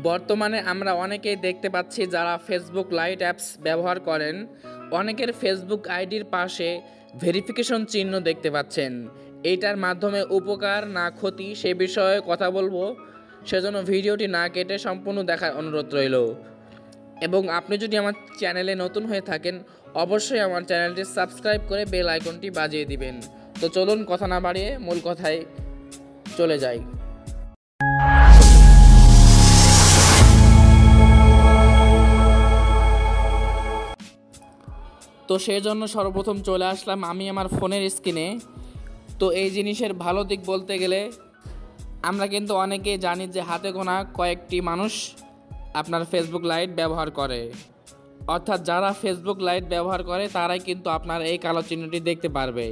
বর্তমানে আমরা অনেকেই দেখতে পাচ্ছি যারা ফেসবুক লাইট অ্যাপস ব্যবহার করেন, অনেকের ফেসবুক আইডির পাশে ভেরিফিকেশন চিহ্ন দেখতে পাচ্ছেন। এইটার মাধ্যমে উপকার না ক্ষতি সে বিষয়ে কথা বলবো, সেজন্য ভিডিওটি না কেটে সম্পূর্ণ দেখার অনুরোধ রইল। এবং আপনি যদি আমার চ্যানেলে নতুন হয়ে থাকেন অবশ্যই আমার চ্যানেলটি সাবস্ক্রাইব করে বেল আইকনটি বাজিয়ে দিবেন। তো চলুন কথা না বাড়িয়ে মূল কথায় চলে যাই। তো সেই জন্য সর্বপ্রথম চলে আসলাম আমি আমার ফোনের স্ক্রিনে। তো এই জিনিসের ভালো দিক বলতে গেলে আমরা কিন্তু অনেকেই জানি যে হাতে গোনা কয়েকটি মানুষ আপনার ফেসবুক লাইট ব্যবহার করে, অর্থাৎ যারা ফেসবুক লাইট ব্যবহার করে তারাই কিন্তু আপনার এই কালো চিহ্নটি দেখতে পারবে।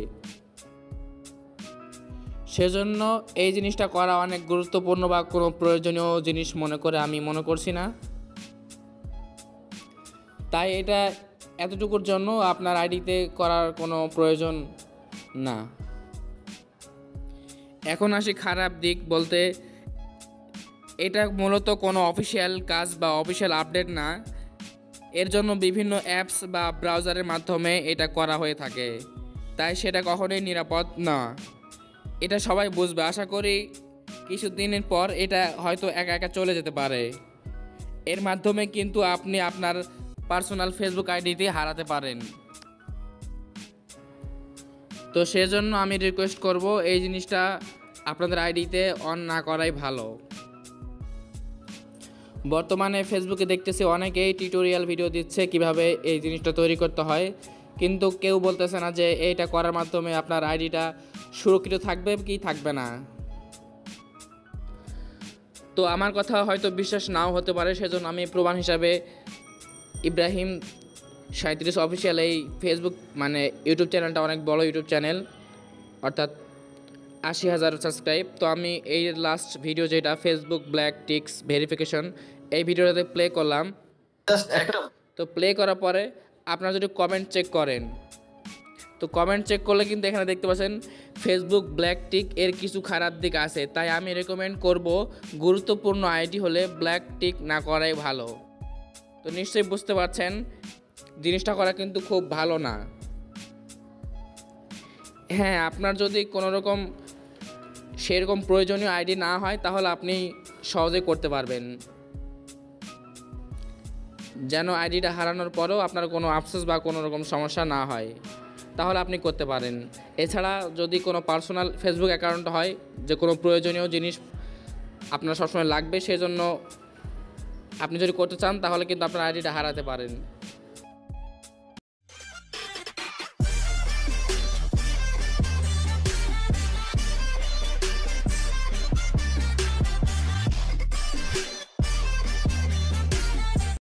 সেজন্য এই জিনিসটা করা অনেক গুরুত্বপূর্ণ বা কোনো প্রয়োজনীয় জিনিস আমি মনে করছি না। তাই এটা এতটুকুর জন্য আপনার আইডিতে করার কোনো প্রয়োজন না। এখন আসি খারাপ দিক বলতে, এটা মূলত কোনো অফিসিয়াল কাজ বা অফিসিয়াল আপডেট না। এর জন্য বিভিন্ন অ্যাপস বা ব্রাউজারের মাধ্যমে এটা করা হয়ে থাকে, তাই সেটা কখনোই নিরাপদ না। এটা সবাই বুঝবে, আশা করি কিছুদিনের পর এটা হয়তো একা একা চলে যেতে পারে। এর মাধ্যমে কিন্তু আপনি আপনার পার্সোনাল ফেসবুক আইডিতে হারাতে পারেন। তো সেজন্য আমি রিকোয়েস্ট করব এই জিনিসটা আপনাদের আইডিতে অন না করাই ভালো। বর্তমানে ফেসবুকে দেখতেছি অনেকেই টিউটোরিয়াল ভিডিও দিচ্ছে কিভাবে এই জিনিসটা তৈরি করতে হয়, কিন্তু কেউ বলতেছে না যে এইটা করার মাধ্যমে আপনার আইডিটা সুরক্ষিত থাকবে কি থাকবে না। তো আমার কথা হয়তো বিশ্বাস নাও হতে পারে, সেজন্য আমি প্রমাণ হিসাবে ইব্রাহিম 37 অফিসিয়াল এই ফেসবুক ইউটিউব চ্যানেলটা অনেক বড় ইউটিউব চ্যানেল, অর্থাৎ 80,000 সাবস্ক্রাইব। তো আমি এই লাস্ট ভিডিও যেটা ফেসবুক ব্ল্যাক টিক্স ভেরিফিকেশন, এই ভিডিওটাতে প্লে করলাম। তো প্লে করার পরে আপনারা যদি কমেন্ট চেক করেন, তো কমেন্ট চেক করলে কিন্তু এখানে দেখতে পাচ্ছেন ফেসবুক ব্ল্যাক টিক এর কিছু খারাপ দিক আছে। তাই আমি রেকমেন্ড করব গুরুত্বপূর্ণ আইডি হলে ব্ল্যাক টিক না করাই ভালো। তো নিশ্চয়ই বুঝতে পারছেন জিনিসটা করা কিন্তু খুব ভালো না। হ্যাঁ, আপনার যদি কোনো রকম সেরকম প্রয়োজনীয় আইডি না হয় তাহলে আপনি সহজে করতে পারবেন, যেন আইডিটা হারানোর পরেও আপনার কোনো আফসোস বা কোনো রকম সমস্যা না হয়, তাহলে আপনি করতে পারেন। এছাড়া যদি কোনো পার্সোনাল ফেসবুক অ্যাকাউন্ট হয় যে কোনো প্রয়োজনীয় জিনিস আপনার সবসময় লাগবে, সেজন্য আপনি যদি করতে চান তাহলে কিন্তু আপনার আইডিটা হারাতে পারেন।